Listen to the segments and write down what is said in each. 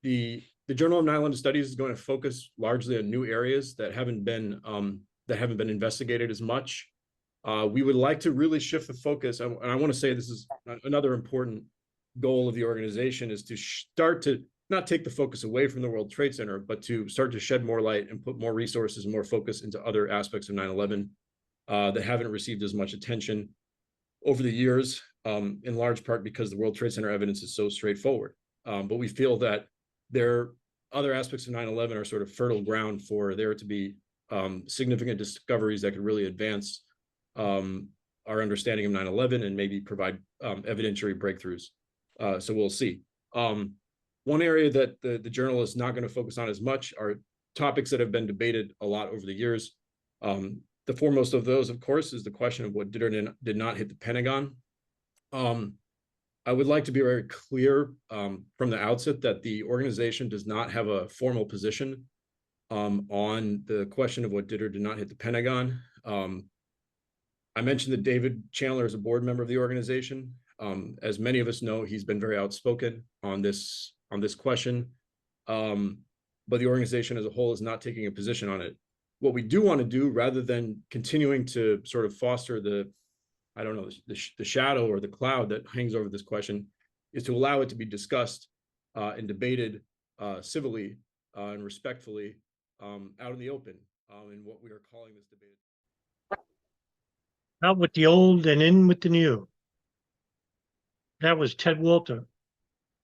the Journal of 9/11 Studies is going to focus largely on new areas that haven't been investigated as much. We would like to really shift the focus, and I want to say this is another important goal of the organization, is to start to not take the focus away from the World Trade Center, but to start to shed more light and put more resources and more focus into other aspects of 9/11 that haven't received as much attention over the years, in large part because the World Trade Center evidence is so straightforward. But we feel that other aspects of 9/11 are sort of fertile ground for there to be significant discoveries that could really advance our understanding of 9/11 and maybe provide evidentiary breakthroughs. So we'll see. One area that the journal is not going to focus on as much are topics that have been debated a lot over the years. The foremost of those, of course, is the question of what did or did not hit the Pentagon. I would like to be very clear from the outset that the organization does not have a formal position on the question of what did or did not hit the Pentagon. I mentioned that David Chandler is a board member of the organization. As many of us know, he's been very outspoken on this question, but the organization as a whole is not taking a position on it. What we do want to do, rather than continuing to sort of foster the shadow or the cloud that hangs over this question, is to allow it to be discussed and debated civilly and respectfully out in the open in what we are calling this debate. Out with the old and in with the new. That was Ted Walter,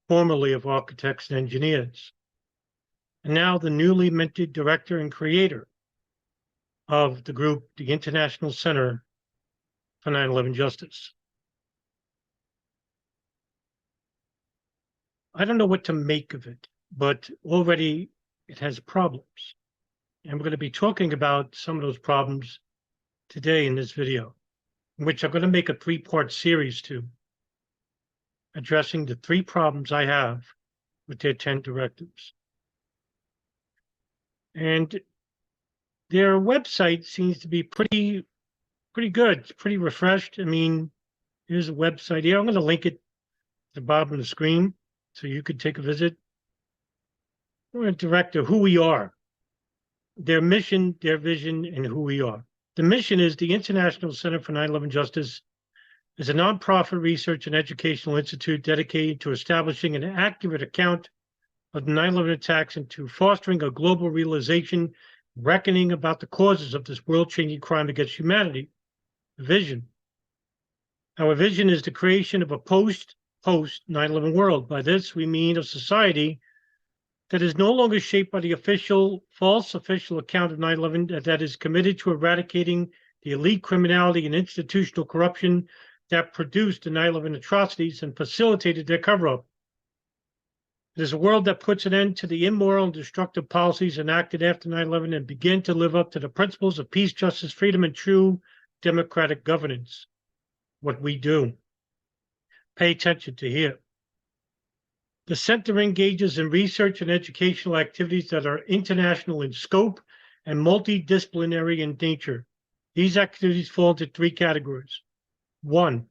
formerly of Architects and Engineers, and now the newly minted director and creator of the group, the International Center for 9/11 Justice. I don't know what to make of it, but already it has problems. And we're going to be talking about some of those problems today in this video, in which I'm going to make a three-part series to, addressing the three problems I have with their 10 directives. And their website seems to be pretty good. It's pretty refreshed. I mean, here's a website here. I'm going to link it at the bottom of the screen so you could take a visit. We're a director, who we are, their mission, their vision, and who we are. The mission is the International Center for 9/11 Justice is a nonprofit research and educational institute dedicated to establishing an accurate account of the 9/11 attacks and to fostering a global realization, reckoning about the causes of this world-changing crime against humanity. Vision. Our vision is the creation of a post 9/11 world. By this, we mean a society that is no longer shaped by the false official account of 9/11, that is committed to eradicating the elite criminality and institutional corruption that produced the 9/11 atrocities and facilitated their cover-up. It is a world that puts an end to the immoral and destructive policies enacted after 9/11 and begin to live up to the principles of peace, justice, freedom, and true democratic governance. What we do. Pay attention to here. The center engages in research and educational activities that are international in scope and multidisciplinary in nature. These activities fall into three categories. 1,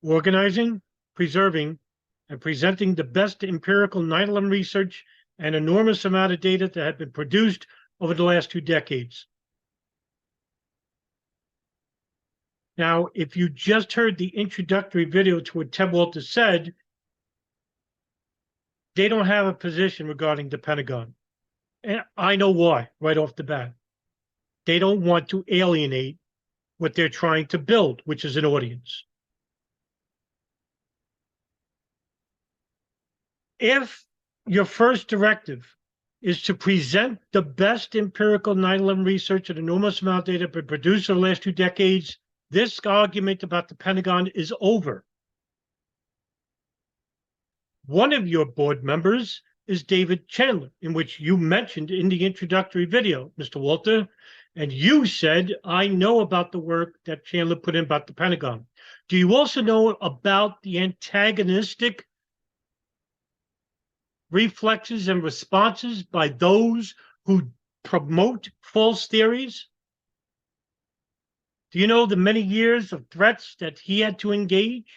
organizing, preserving, and presenting the best empirical 9/11 research and enormous amount of data that have been produced over the last 2 decades. Now, if you just heard the introductory video to what Ted Walter said, they don't have a position regarding the Pentagon. And I know why, right off the bat. They don't want to alienate what they're trying to build, which is an audience. If your first directive is to present the best empirical 9/11 research and enormous amount of data been produced over the last 2 decades, this argument about the Pentagon is over. One of your board members is David Chandler, in which you mentioned in the introductory video, Mr. Walter, and you said, I know about the work that Chandler put in about the Pentagon. Do you also know about the antagonistic reflexes and responses by those who promote false theories? Do you know the many years of threats that he had to engage?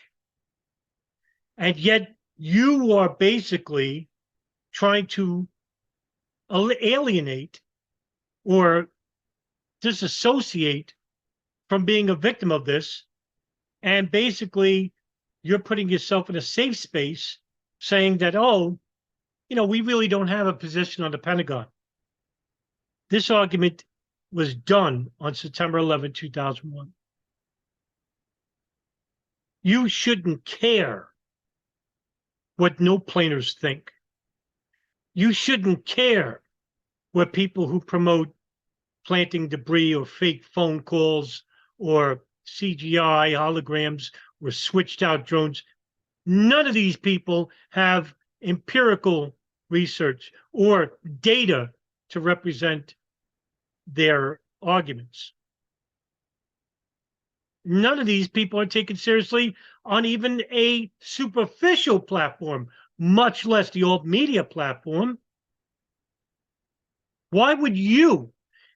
And yet you are basically trying to alienate or disassociate from being a victim of this. And basically, you're putting yourself in a safe space saying that, oh, we really don't have a position on the Pentagon. This argument was done on September 11, 2001. You shouldn't care what no planers think. You shouldn't care what people who promote planting debris or fake phone calls or CGI holograms or switched out drones. None of these people have empirical research or data to represent their arguments. None of these people are taken seriously on even a superficial platform, much less the alt media platform. Why would you,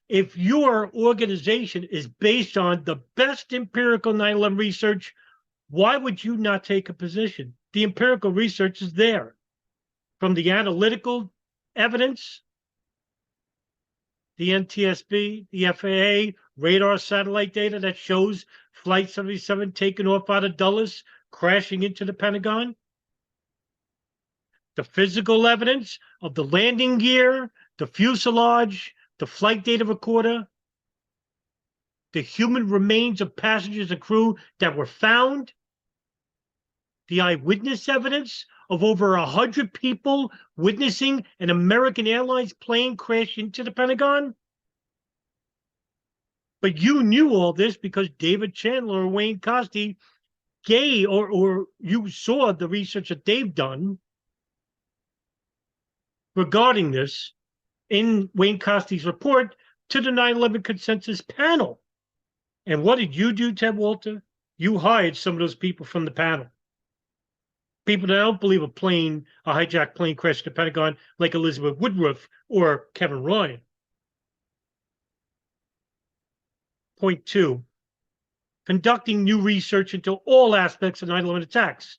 if your organization is based on the best empirical 9/11 research, why would you not take a position? The empirical research is there. From the analytical evidence, the NTSB, the FAA, radar satellite data that shows Flight 77 taking off out of Dulles, crashing into the Pentagon, the physical evidence of the landing gear, the fuselage, the flight data recorder, the human remains of passengers and crew that were found, the eyewitness evidence of over 100 people witnessing an American Airlines plane crash into the Pentagon. But you knew all this because David Chandler or Wayne Costi gave, or you saw the research that they've done regarding this in Wayne Costi's report to the 9/11 consensus panel. And what did you do, Ted Walter? You hired some of those people from the panel. People that don't believe a hijacked plane crashed at the Pentagon, like Elizabeth Woodruff or Kevin Ryan. Point 2, conducting new research into all aspects of 9/11 attacks.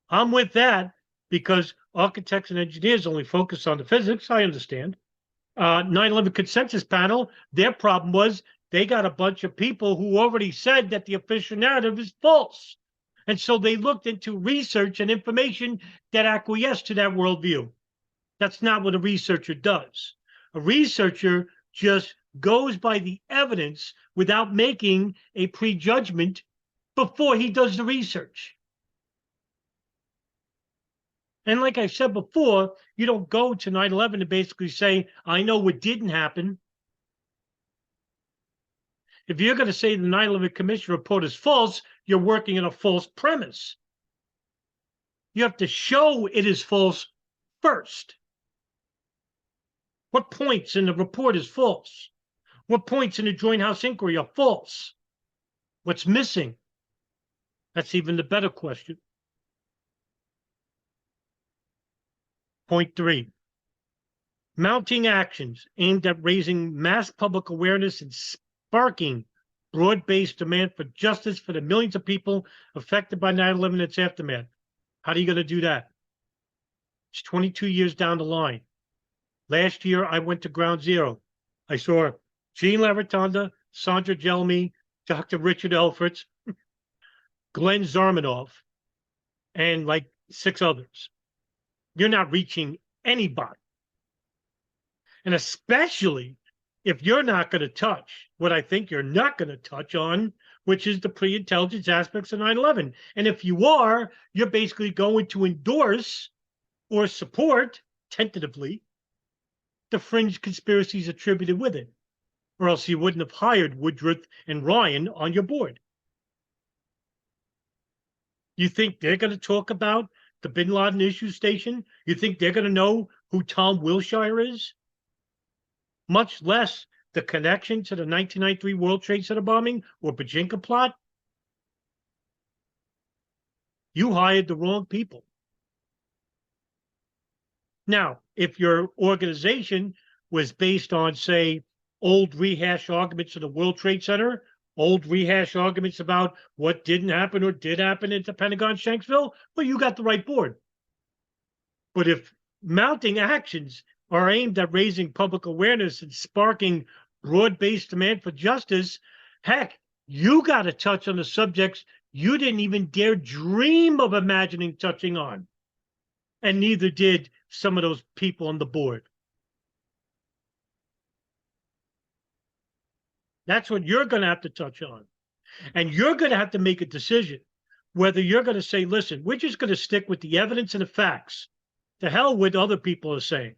I'm with that because architects and engineers only focus on the physics. I understand. 9/11 consensus panel, their problem was they got a bunch of people who already said that the official narrative is false. And so they looked into research and information that acquiesced to that worldview. That's not what a researcher does. A researcher just goes by the evidence without making a prejudgment before he does the research. And like I said before, you don't go to 9/11 and basically say, I know what didn't happen. If you're going to say the 9/11 Commission report is false, you're working on a false premise. You have to show it is false first. What points in the report is false? What points in the Joint House inquiry are false? What's missing? That's even the better question. Point 3, mounting actions aimed at raising mass public awareness and sparking broad-based demand for justice for the millions of people affected by 9/11 and its aftermath. How are you going to do that? It's 22 years down the line. Last year, I went to Ground Zero. I saw Gene Laratonda, Sandra Gelmy, Dr. Richard Elfritz, Glenn Zarmanoff, and like 6 others. You're not reaching anybody. And especially if you're not going to touch what I think you're not going to touch on, which is the pre-intelligence aspects of 9/11. And if you are, you're basically going to endorse or support, tentatively, the fringe conspiracies attributed with it. Or else you wouldn't have hired Woodruff and Ryan on your board. You think they're going to talk about the Bin Laden issue station? You think they're going to know who Tom Wilshire is? Much less the connection to the 1993 World Trade Center bombing or Bajinka plot? You hired the wrong people. Now, if your organization was based on, say, old rehash arguments of the World Trade Center, old rehash arguments about what didn't happen or did happen at the Pentagon Shanksville, well, you got the right board. But if mounting actions are aimed at raising public awareness and sparking broad-based demand for justice, heck, you got to touch on the subjects you didn't even dare dream of imagining touching on. And neither did some of those people on the board. That's what you're going to have to touch on. And you're going to have to make a decision whether you're going to say, listen, we're just going to stick with the evidence and the facts. To hell with other people are saying.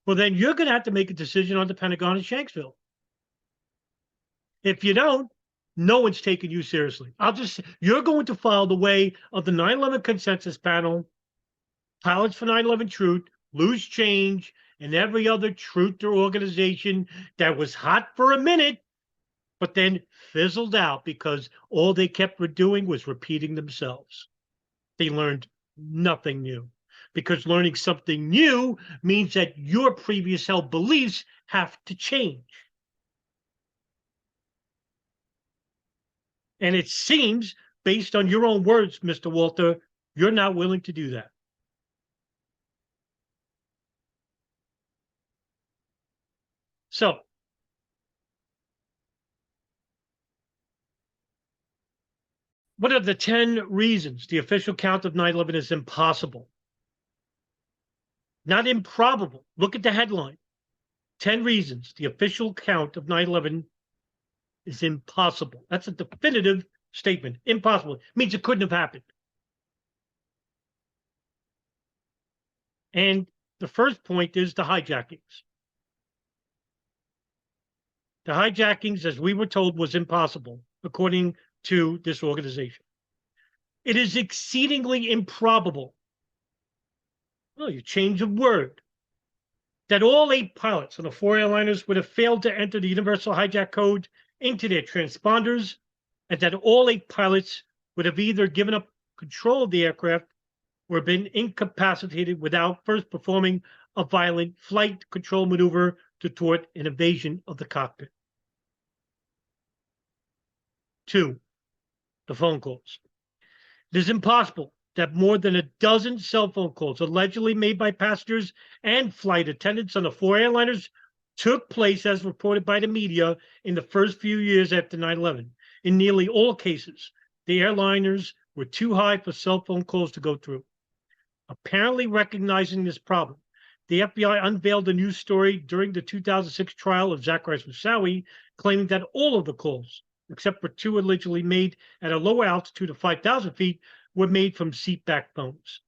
Well, then you're going to have to make a decision on the Pentagon and Shanksville. If you don't, no one's taking you seriously. You're going to follow the way of the 9/11 consensus panel, Pilots for 9/11 Truth, Loose Change, and every other truther organization that was hot for a minute, but then fizzled out because all they kept doing was repeating themselves. They learned nothing new, because learning something new means that your previous held beliefs have to change. And it seems, based on your own words, Mr. Walter, you're not willing to do that. So, what are the 10 reasons the official count of 9/11 is impossible? Not improbable. Look at the headline. 10 reasons the official count of 9/11 is impossible. That's a definitive statement. Impossible. It means it couldn't have happened. And the first point is the hijackings. The hijackings, as we were told, was impossible, according to this organization. It is exceedingly improbable. Well, you change a word. That all 8 pilots on the 4 airliners would have failed to enter the Universal Hijack Code into their transponders, and that all 8 pilots would have either given up control of the aircraft or been incapacitated without first performing a violent flight control maneuver to thwart an invasion of the cockpit. 2, the phone calls. It is impossible that more than a dozen cell phone calls allegedly made by passengers and flight attendants on the 4 airliners took place as reported by the media in the first few years after 9/11. In nearly all cases, the airliners were too high for cell phone calls to go through. Apparently recognizing this problem, the FBI unveiled a news story during the 2006 trial of Zacchaeus Moussaoui, claiming that all of the calls, except for 2 allegedly made at a lower altitude of 5,000 feet, were made from seatback phones.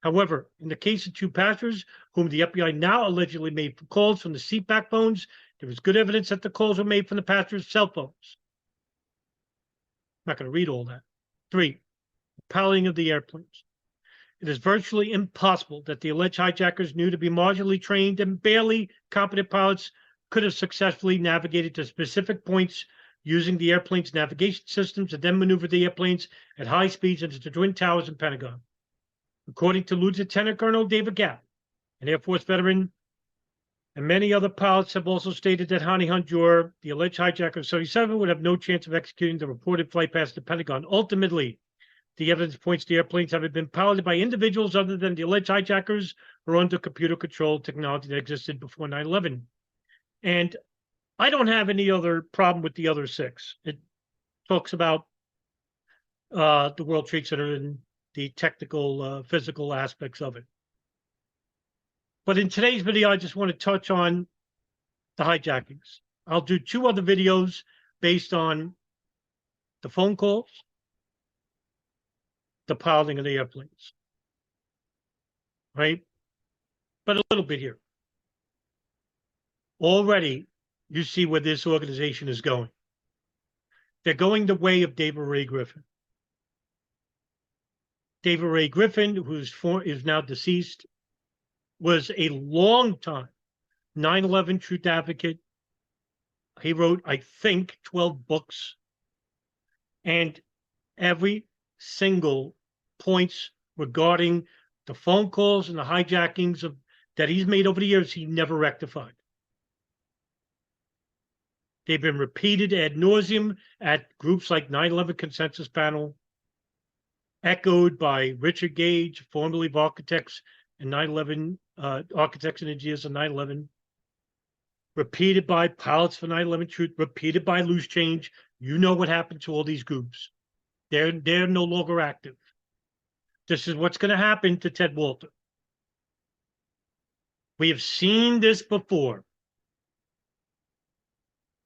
However, in the case of 2 passengers whom the FBI now allegedly made calls from the seatback phones, there is good evidence that the calls were made from the passengers' cell phones. I'm not going to read all that. 3, the piloting of the airplanes. It is virtually impossible that the alleged hijackers knew to be marginally trained and barely competent pilots could have successfully navigated to specific points using the airplane's navigation systems and then maneuvered the airplanes at high speeds into the Twin Towers and Pentagon. According to Lieutenant Colonel David Gapp, an Air Force veteran, and many other pilots have also stated that Hani Hanjour, the alleged hijacker of 77, would have no chance of executing the reported flight past the Pentagon. Ultimately, the evidence points to airplanes having been piloted by individuals other than the alleged hijackers or under computer control technology that existed before 9/11. And I don't have any other problem with the other 6. It talks about the World Trade Center and the technical, physical aspects of it. But in today's video, I just want to touch on the hijackings. I'll do 2 other videos based on the phone calls, the piloting of the airplanes, right? But a little bit here. Already, you see where this organization is going. They're going the way of David Ray Griffin. David Ray Griffin, is now deceased, was a long time 9/11 truth advocate. He wrote, I think, 12 books. And every single points regarding the phone calls and the hijackings that he's made over the years, he never rectified. They've been repeated ad nauseum at groups like 9/11 Consensus Panel, echoed by Richard Gage, formerly of Architects and 9/11 architects and engineers of 9/11, repeated by pilots for 9/11 Truth, repeated by Loose Change. You know what happened to all these groups. They're no longer active. This is what's going to happen to Ted Walter. We have seen this before.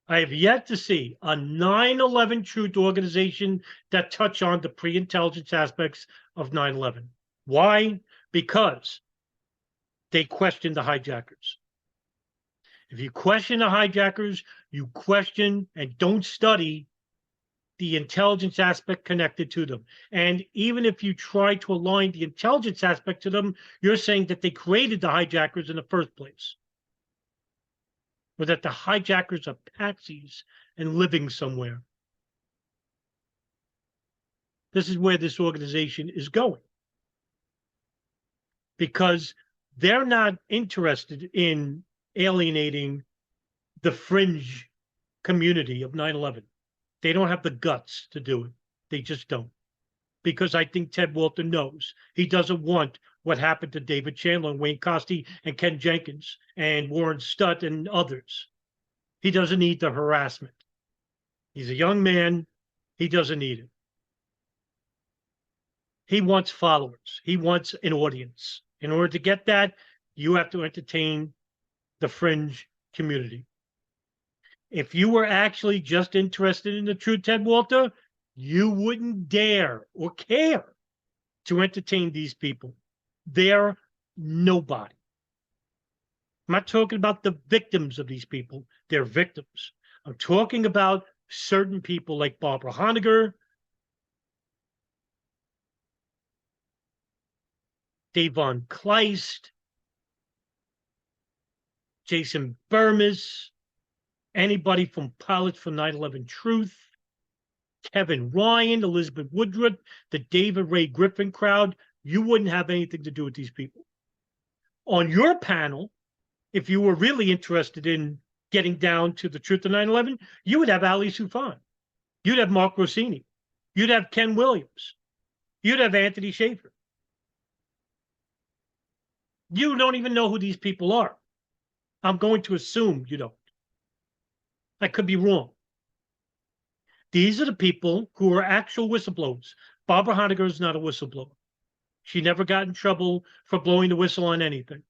I have yet to see a 9/11 Truth organization that touch on the pre-intelligence aspects of 9/11. Why? Because they question the hijackers. If you question the hijackers, you question and don't study the intelligence aspect connected to them. And even if you try to align the intelligence aspect to them, you're saying that they created the hijackers in the first place, or that the hijackers are patsies and living somewhere. This is where this organization is going, because they're not interested in alienating the fringe community of 9/11. They don't have the guts to do it. They just don't. Because I think Ted Walter knows he doesn't want what happened to David Chandler and Wayne Costi and Ken Jenkins and Warren Stutt and others. He doesn't need the harassment. He's a young man. He doesn't need it. He wants followers. He wants an audience. In order to get that, you have to entertain the fringe community. If you were actually just interested in the true Ted Walter, you wouldn't dare or care to entertain these people. They're nobody. I'm not talking about the victims of these people. They're victims. I'm talking about certain people like Barbara Honegger, Davon Kleist, Jason Burmis, anybody from Pilots for 9/11 Truth, Kevin Ryan, Elizabeth Woodruff, the David Ray Griffin crowd. You wouldn't have anything to do with these people. On your panel, if you were really interested in getting down to the truth of 9/11, you would have Ali Soufan. You'd have Mark Rossini. You'd have Ken Williams. You'd have Anthony Schaefer. You don't even know who these people are. I'm going to assume you don't. I could be wrong. These are the people who are actual whistleblowers. Barbara Honegger is not a whistleblower. She never got in trouble for blowing the whistle on anything.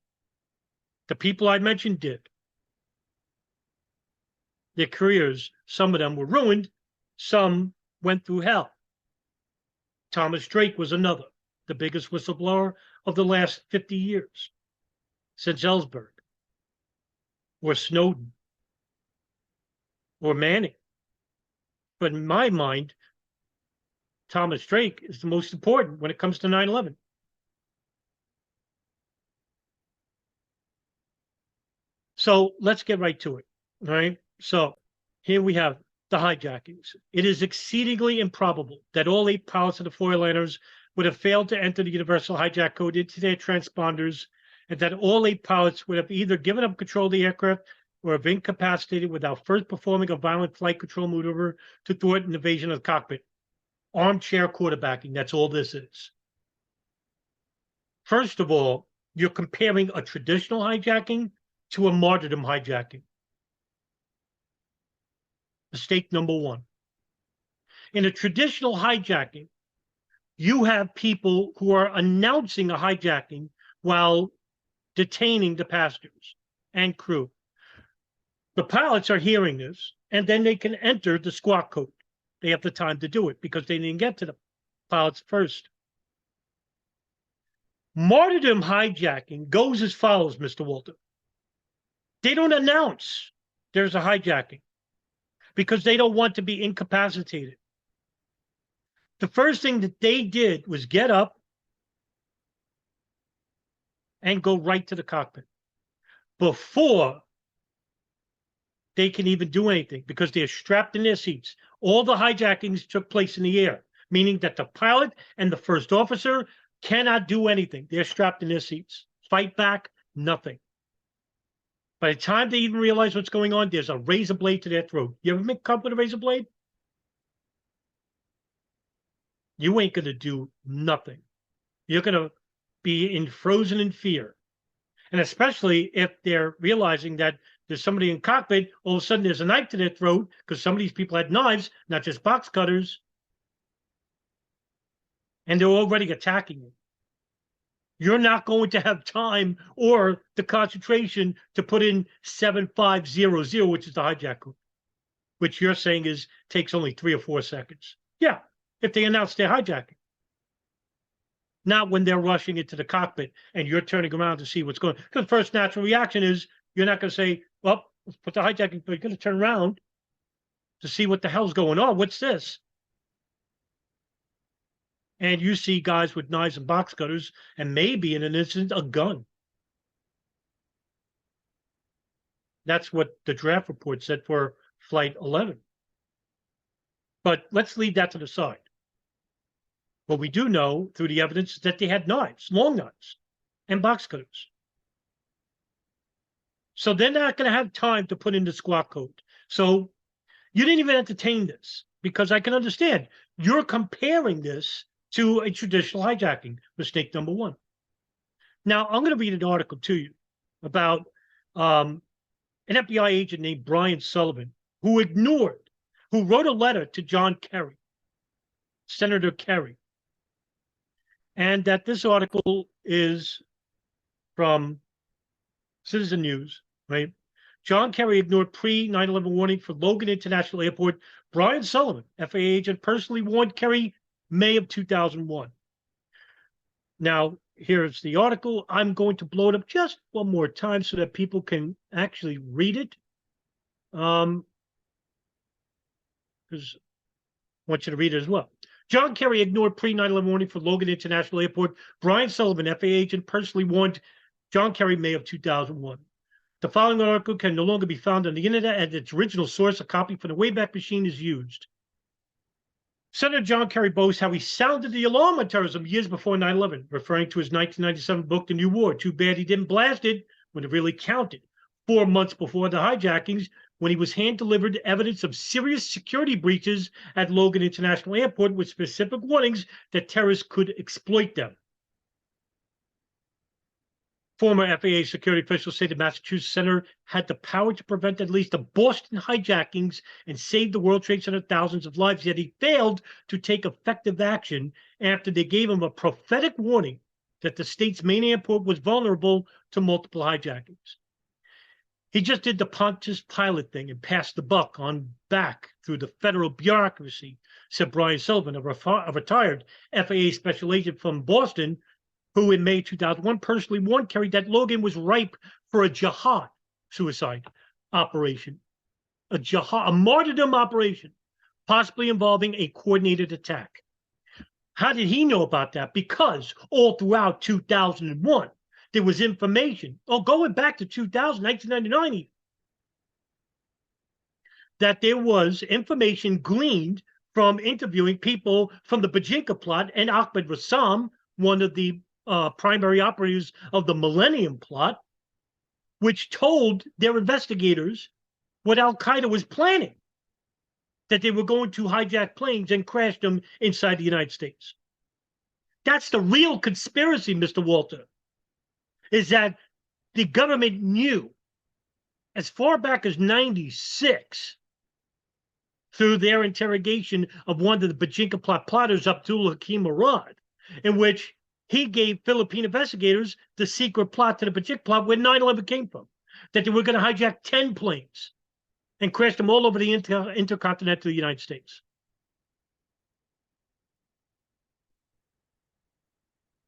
The people I mentioned did. Their careers, some of them were ruined. Some went through hell. Thomas Drake was another, the biggest whistleblower of the last 50 years, since Ellsberg, or Snowden, or Manning. But in my mind, Thomas Drake is the most important when it comes to 9/11. So let's get right to it, all right? So here we have the hijackings. It is exceedingly improbable that all 8 pilots of the four-liners would have failed to enter the Universal Hijack Code into their transponders, and that all 8 pilots would have either given up control of the aircraft or have incapacitated without first performing a violent flight control maneuver to thwart an invasion of the cockpit. Armchair quarterbacking, that's all this is. First of all, you're comparing a traditional hijacking to a martyrdom hijacking. Mistake number one. In a traditional hijacking, you have people who are announcing a hijacking while detaining the passengers and crew. The pilots are hearing this, and then they can enter the squawk code. They have the time to do it because they didn't get to the pilots first. Martyrdom hijacking goes as follows, Mr. Walter. They don't announce there's a hijacking because they don't want to be incapacitated. The first thing that they did was get up and go right to the cockpit before they can even do anything because they're strapped in their seats. All the hijackings took place in the air, meaning that the pilot and the first officer cannot do anything. They're strapped in their seats. Fight back, nothing. By the time they even realize what's going on, there's a razor blade to their throat. You ever make cup with a razor blade? You ain't going to do nothing. You're going to be frozen in fear. And especially if they're realizing that there's somebody in cockpit, all of a sudden there's a knife to their throat because some of these people had knives, not just box cutters, and they're already attacking you. You're not going to have time or the concentration to put in 7500, which is the hijack code, which you're saying takes only 3 or 4 seconds. Yeah, if they announce they're hijacking. Not when they're rushing into the cockpit and you're turning around to see what's going on. Because first natural reaction is you're not going to say, well, let's put the hijacking, but you're going to turn around to see what the hell's going on. What's this? And you see guys with knives and box cutters and maybe in an instant, a gun. That's what the draft report said for Flight 11. But let's leave that to the side. What we do know through the evidence is that they had knives, long knives, and box cutters. So they're not going to have time to put in the squawk code. So you didn't even entertain this because I can understand. You're comparing this to a traditional hijacking, mistake number 1. Now, I'm going to read an article to you about an FBI agent named Brian Sullivan who wrote a letter to John Kerry, Senator Kerry. And that this article is from Citizen News, right? John Kerry ignored pre-9/11 warning for Logan International Airport. Brian Sullivan, FAA agent, personally warned Kerry May of 2001. Now, here's the article. I'm going to blow it up just one more time so that people can actually read it. Because I want you to read it as well. John Kerry ignored pre-9/11 warning for Logan International Airport. Brian Sullivan, FAA agent, personally warned John Kerry May of 2001. The following article can no longer be found on the internet at its original source. A copy from the Wayback Machine is used. Senator John Kerry boasts how he sounded the alarm on terrorism years before 9/11, referring to his 1997 book, The New War. Too bad he didn't blast it when it really counted. 4 months before the hijackings, when he was hand-delivered evidence of serious security breaches at Logan International Airport with specific warnings that terrorists could exploit them. Former FAA security officials say the Massachusetts Center had the power to prevent at least the Boston hijackings and save the World Trade Center thousands of lives, yet he failed to take effective action after they gave him a prophetic warning that the state's main airport was vulnerable to multiple hijackings. He just did the Pontius Pilate thing and passed the buck on back through the federal bureaucracy, said Brian Sullivan, a retired FAA special agent from Boston, who in May 2001 personally warned Kerry that Logan was ripe for a jihad suicide operation, a martyrdom operation, possibly involving a coordinated attack. How did he know about that? Because all throughout 2001, there was information, going back to 1999 even, that there was information gleaned from interviewing people from the Bajinka plot and Ahmed Rassam, one of the primary operators of the Millennium Plot, which told their investigators what Al-Qaeda was planning, that they were going to hijack planes and crash them inside the United States. That's the real conspiracy, Mr. Walter, is that the government knew as far back as 96 through their interrogation of one of the Bajinka plot plotters, Abdul Hakim Murad, in which he gave Philippine investigators the secret plot to the Bajik plot where 9/11 came from, that they were going to hijack 10 planes and crash them all over the intercontinental United States.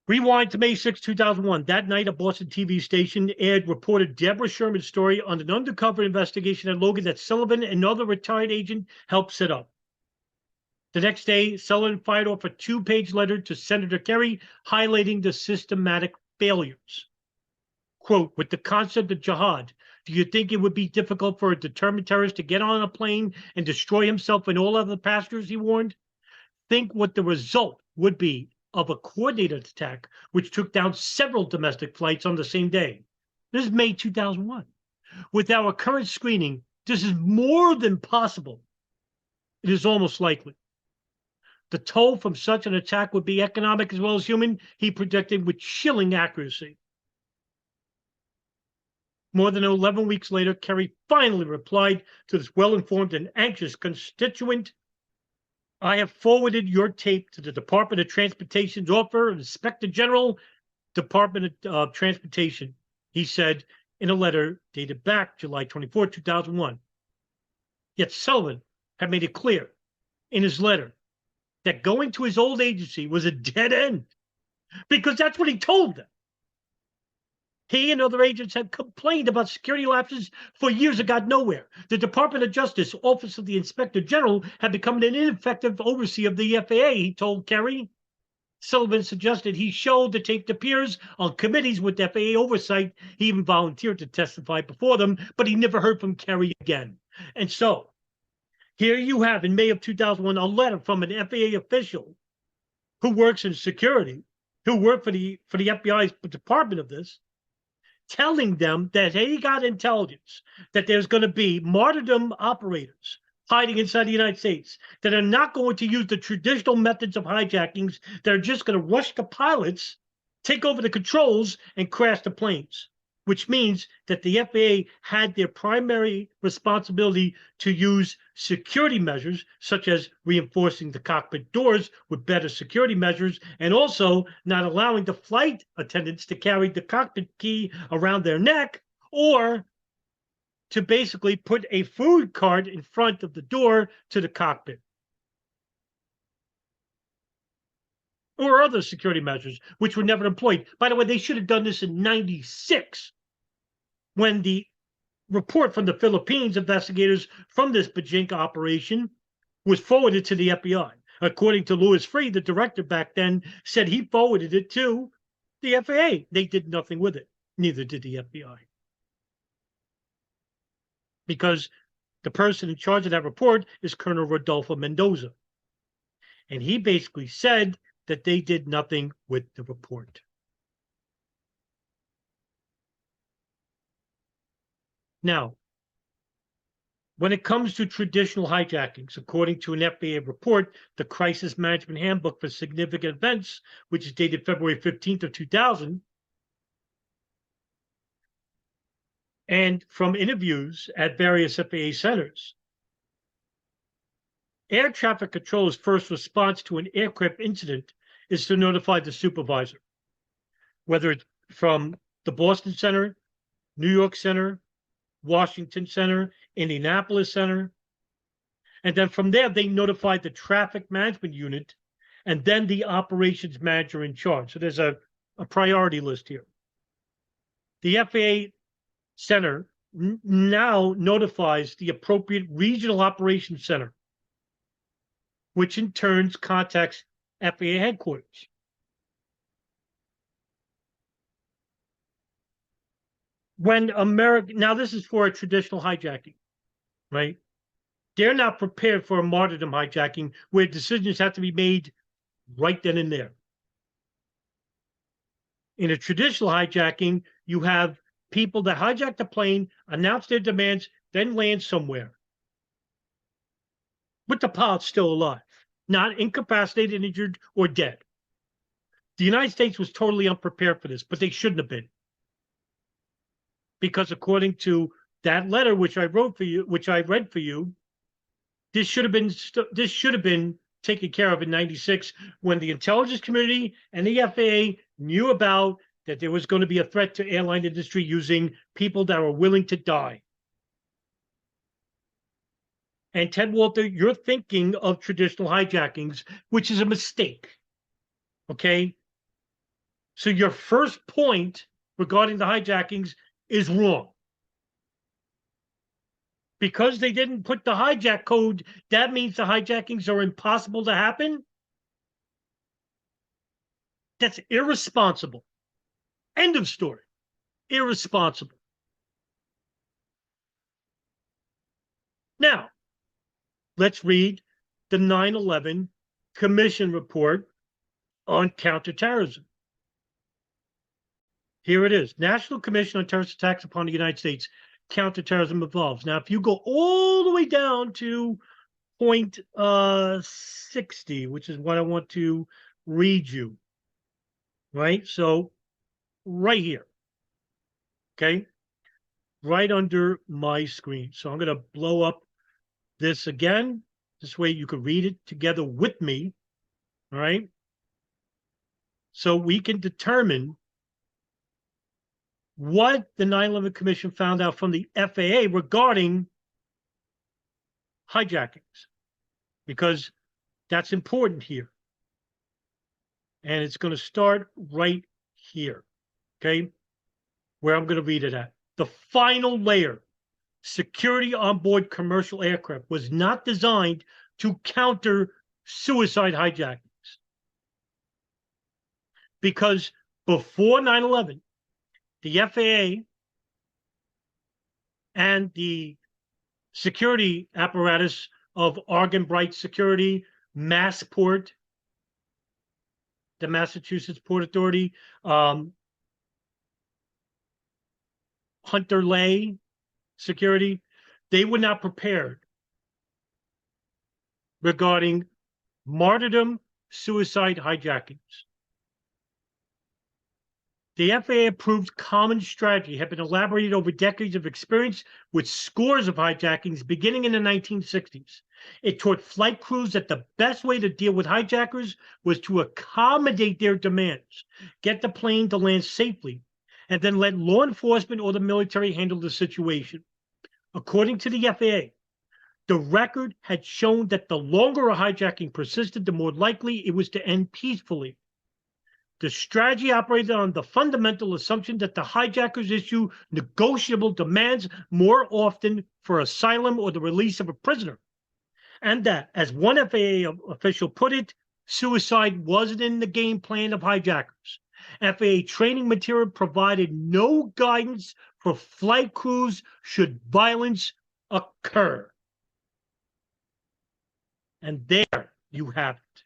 Rewind to May 6, 2001. That night, a Boston TV station aired reporter Deborah Sherman's story on an undercover investigation at Logan that Sullivan, another retired agent, helped set up. The next day, Sullivan fired off a 2-page letter to Senator Kerry highlighting the systematic failures. Quote, with the concept of jihad, do you think it would be difficult for a determined terrorist to get on a plane and destroy himself and all other passengers, he warned? Think what the result would be of a coordinated attack, which took down several domestic flights on the same day. This is May 2001. With our current screening, this is more than possible. It is almost likely. The toll from such an attack would be economic as well as human, he predicted with chilling accuracy. More than 11 weeks later, Kerry finally replied to this well-informed and anxious constituent. I have forwarded your tape to the Department of Transportation's Office of Inspector General, Department of Transportation, he said in a letter dated back July 24, 2001. Yet Sullivan had made it clear in his letter that going to his old agency was a dead end, because that's what he told them. He and other agents had complained about security lapses for years and got nowhere. The Department of Justice, Office of the Inspector General, had become an ineffective overseer of the FAA, he told Kerry. Sullivan suggested he showed the tape to peers on committees with FAA oversight. He even volunteered to testify before them, but he never heard from Kerry again. And so, here you have, in May of 2001, a letter from an FAA official who works in security, who worked for the FBI's department of this, telling them that he got intelligence that there's going to be martyrdom operators hiding inside the United States that are not going to use the traditional methods of hijackings. They're just going to rush the pilots, take over the controls, and crash the planes, which means that the FAA had their primary responsibility to use security measures, such as reinforcing the cockpit doors with better security measures, and also not allowing the flight attendants to carry the cockpit key around their neck, or to basically put a food cart in front of the door to the cockpit, or other security measures, which were never employed. By the way, they should have done this in '96, when the report from the Philippines investigators from this Bajinka operation was forwarded to the FBI. According to Louis Freeh, the director back then, said he forwarded it to the FAA. They did nothing with it. Neither did the FBI. Because the person in charge of that report is Colonel Rodolfo Mendoza. And he basically said that they did nothing with the report. Now, when it comes to traditional hijackings, according to an FAA report, the Crisis Management Handbook for Significant Events, which is dated February 15th of 2000, and from interviews at various FAA centers, air traffic control's first response to an aircraft incident is to notify the supervisor, whether it's from the Boston Center, New York Center, Washington Center, Indianapolis Center. And then from there, they notified the traffic management unit and then the operations manager in charge. So there's a priority list here. The FAA Center now notifies the appropriate regional operations center, which in turn contacts FAA headquarters. When now this is for a traditional hijacking, right? They're not prepared for a martyrdom hijacking where decisions have to be made right then and there. In a traditional hijacking, you have people that hijack the plane, announce their demands, then land somewhere. But the pilot's still alive, not incapacitated, injured, or dead. The United States was totally unprepared for this, but they shouldn't have been. Because according to that letter, which I wrote for you, which I read for you, this should have been taken care of in '96 when the intelligence community and the FAA knew about that there was going to be a threat to airline industry using people that were willing to die. And Ted Walter, you're thinking of traditional hijackings, which is a mistake. Okay? So your first point regarding the hijackings is wrong. Because they didn't put the hijack code, that means the hijackings are impossible to happen? That's irresponsible. End of story. Irresponsible. Now, let's read the 9/11 Commission report on counterterrorism. Here it is. National Commission on Terrorist Attacks upon the United States. Counterterrorism evolves. Now, if you go all the way down to point 60, which is what I want to read you. Right? So right here. Okay. Right under my screen. So I'm going to blow up this again. This way you can read it together with me. All right. So we can determine what the 9/11 Commission found out from the FAA regarding hijackings, because that's important here. And it's going to start right here. Okay. Where I'm going to read it at. The final layer, security on board commercial aircraft, was not designed to counter suicide hijackings. Because before 9/11, the FAA and the security apparatus of Argonne Bright Security, Massport, the Massachusetts Port Authority, Hunter Lay Security, they were not prepared regarding martyrdom, suicide hijackings. The FAA-approved common strategy had been elaborated over decades of experience with scores of hijackings beginning in the 1960s. It taught flight crews that the best way to deal with hijackers was to accommodate their demands, get the plane to land safely, and then let law enforcement or the military handle the situation. According to the FAA, the record had shown that the longer a hijacking persisted, the more likely it was to end peacefully. The strategy operated on the fundamental assumption that the hijackers issue negotiable demands more often for asylum or the release of a prisoner. And that, as one FAA official put it, suicide wasn't in the game plan of hijackers. FAA training material provided no guidance for flight crews should violence occur. And there you have it.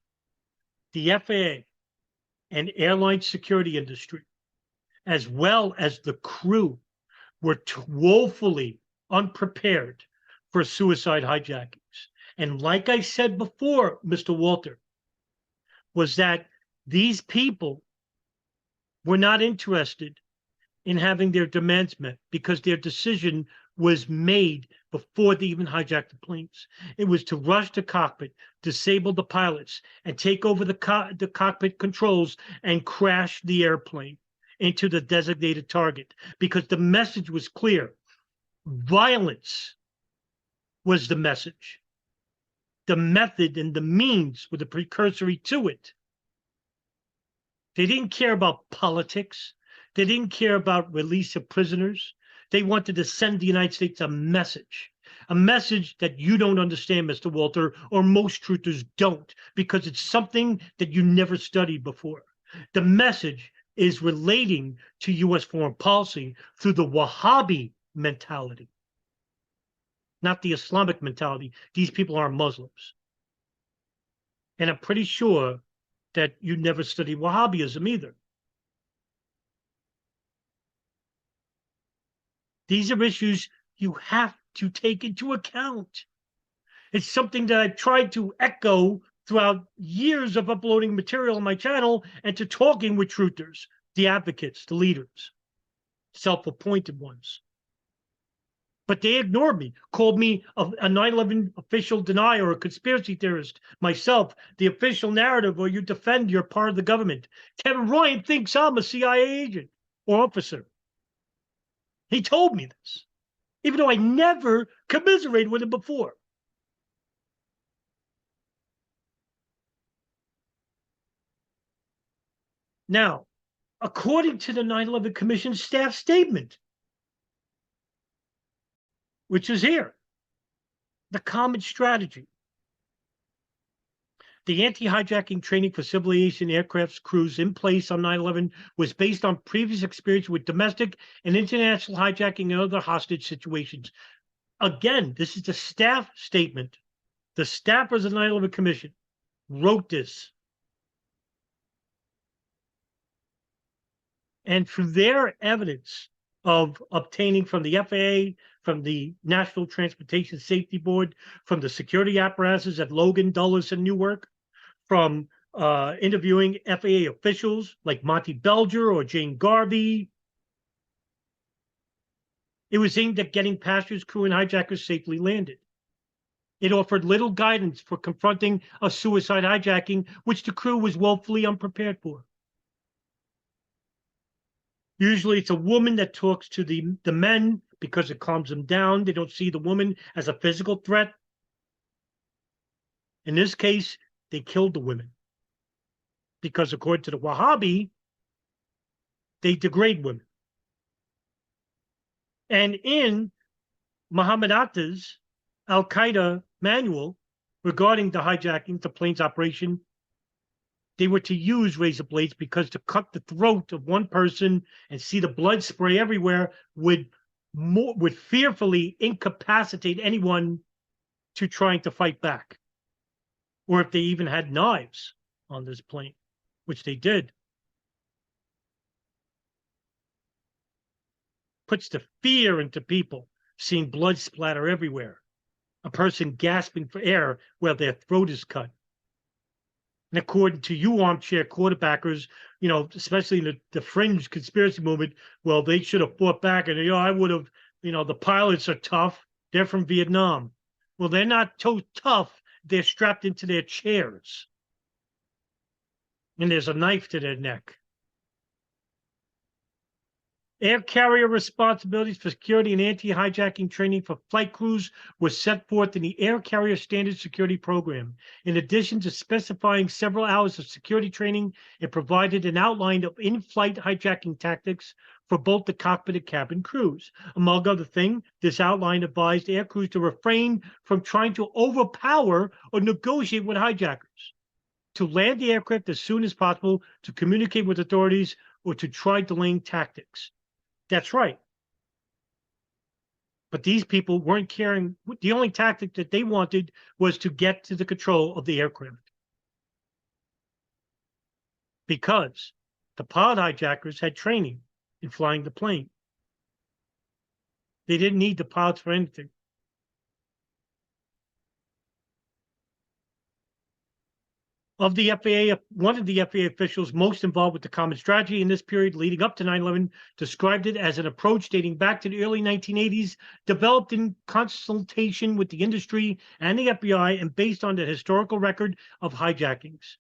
The FAA and airline security industry, as well as the crew, were woefully unprepared for suicide hijackings. And like I said before, Mr. Walter, was that these people were not interested in having their demands met because their decision was made before they even hijacked the planes. It was to rush the cockpit, disable the pilots, and take over the cockpit controls and crash the airplane into the designated target, because the message was clear. Violence was the message. The method and the means were the precursory to it. They didn't care about politics. They didn't care about release of prisoners. They wanted to send the United States a message that you don't understand, Mr. Walter, or most truthers don't, because it's something that you never studied before. The message is relating to U.S. foreign policy through the Wahhabi mentality, not the Islamic mentality. These people aren't Muslims. And I'm pretty sure that you never studied Wahhabism either. These are issues you have to take into account. It's something that I've tried to echo throughout years of uploading material on my channel and to talking with truthers, the advocates, the leaders, self-appointed ones. But they ignored me, called me a 9/11 official denier, a conspiracy theorist. Myself, the official narrative where you defend you're part of the government. Kevin Ryan thinks I'm a CIA agent or officer. He told me this, even though I never commiserated with him before. Now, according to the 9/11 Commission staff statement, which is here, the common strategy. The anti-hijacking training for civil aviation aircraft crews in place on 9/11 was based on previous experience with domestic and international hijacking and other hostage situations. Again, this is the staff statement. The staffers of the 9/11 Commission wrote this. And through their evidence of obtaining from the FAA, from the National Transportation Safety Board, from the security apparatuses at Logan, Dulles, and Newark, from interviewing FAA officials like Monty Belger or Jane Garvey. It was aimed at getting passengers, crew, and hijackers safely landed. It offered little guidance for confronting a suicide hijacking, which the crew was woefully unprepared for. Usually it's a woman that talks to the men because it calms them down. They don't see the woman as a physical threat. In this case, they killed the women because according to the Wahhabi, they degrade women. And in Muhammad Atta's Al-Qaeda manual regarding the hijacking, the plane's operation, they were to use razor blades because to cut the throat of one person and see the blood spray everywhere would fearfully incapacitate anyone to trying to fight back. Or if they even had knives on this plane, which they did. Puts the fear into people, seeing blood splatter everywhere. A person gasping for air while their throat is cut. And according to you armchair quarterbackers, especially in the fringe conspiracy movement, well, they should have fought back. And, I would have, the pilots are tough. They're from Vietnam. Well, they're not so tough. They're strapped into their chairs. And there's a knife to their neck. Air carrier responsibilities for security and anti-hijacking training for flight crews was set forth in the Air Carrier Standard Security Program. In addition to specifying several hours of security training, it provided an outline of in-flight hijacking tactics for both the cockpit and cabin crews. Among other things, this outline advised air crews to refrain from trying to overpower or negotiate with hijackers, to land the aircraft as soon as possible, to communicate with authorities, or to try delaying tactics. That's right. But these people weren't caring. The only tactic that they wanted was to get to the control of the aircraft. Because the pod hijackers had training in flying the plane. They didn't need the pods for anything. Of the FAA, one of the FAA officials most involved with the common strategy in this period leading up to 9/11 described it as an approach dating back to the early 1980s, developed in consultation with the industry and the FBI and based on the historical record of hijackings.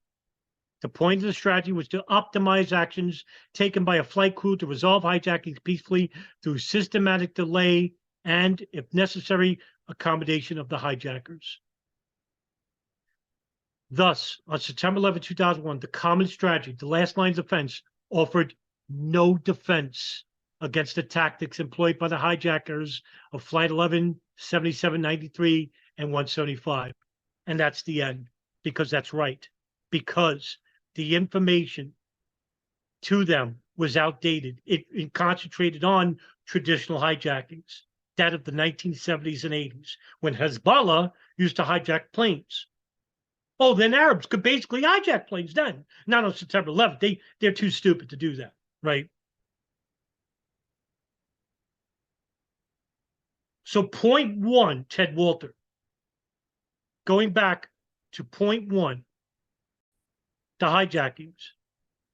The point of the strategy was to optimize actions taken by a flight crew to resolve hijackings peacefully through systematic delay and, if necessary, accommodation of the hijackers. Thus, on September 11, 2001, the common strategy, the last line of defense, offered no defense against the tactics employed by the hijackers of Flight 11, 7793, and 175. And that's the end, because that's right. Because the information to them was outdated. It concentrated on traditional hijackings, that of the 1970s and 80s, when Hezbollah used to hijack planes. Oh, then Arabs could basically hijack planes then. Not on September 11th. They're too stupid to do that, right? So point one, Ted Walter, going back to point one, the hijackings,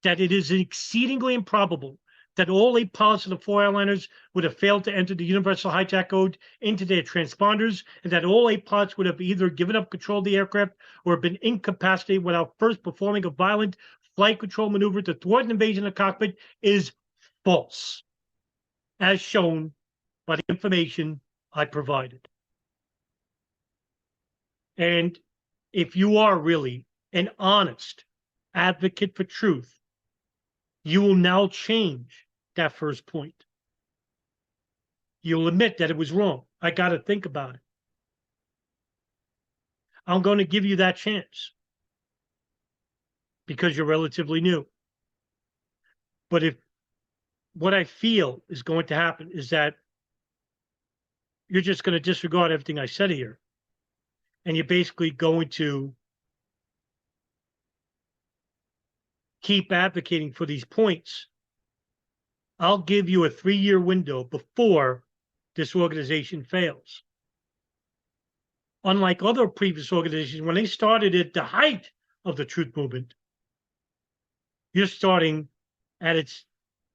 that it is exceedingly improbable that all 8 pilots of the 4 airliners would have failed to enter the Universal Hijack Code into their transponders, and that all 8 pilots would have either given up control of the aircraft or been incapacitated without first performing a violent flight control maneuver to thwart an invasion of the cockpit is false, as shown by the information I provided. And if you are really an honest advocate for truth, you will now change that first point. You'll admit that it was wrong. I got to think about it. I'm going to give you that chance because you're relatively new. But if what I feel is going to happen is that you're just going to disregard everything I said here, and you're basically going to keep advocating for these points, I'll give you a 3-year window before this organization fails. Unlike other previous organizations, when they started at the height of the truth movement, you're starting at its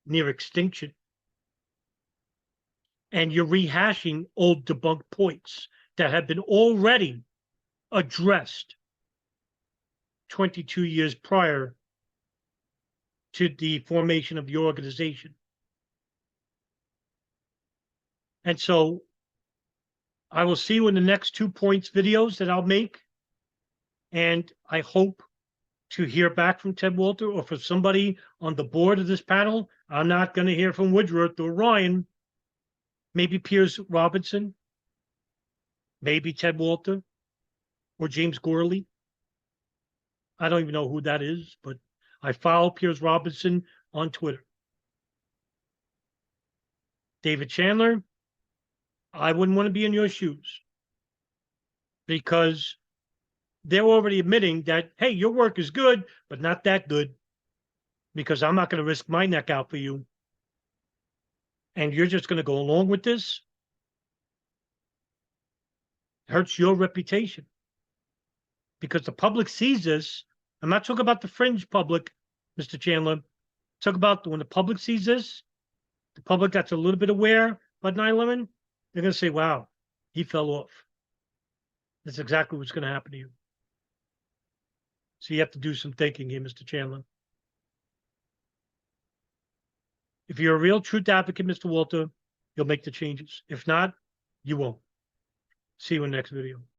near extinction. And you're rehashing old debunked points that have been already addressed 22 years prior to the formation of your organization. And so I will see you in the next 2 points videos that I'll make. And I hope to hear back from Ted Walter or from somebody on the board of this panel. I'm not going to hear from Woodworth or Ryan. Maybe Piers Robinson, maybe Ted Walter or James Gorley. I don't even know who that is, but I follow Piers Robinson on Twitter. David Chandler, I wouldn't want to be in your shoes because they're already admitting that, hey, your work is good, but not that good because I'm not going to risk my neck out for you. And you're just going to go along with this. It hurts your reputation because the public sees this. I'm not talking about the fringe public, Mr. Chandler. Talk about when the public sees this, the public that's a little bit aware about 9/11, they're going to say, wow, he fell off. That's exactly what's going to happen to you. So you have to do some thinking here, Mr. Chandler. If you're a real truth advocate, Mr. Walter, you'll make the changes. If not, you won't. See you in the next video.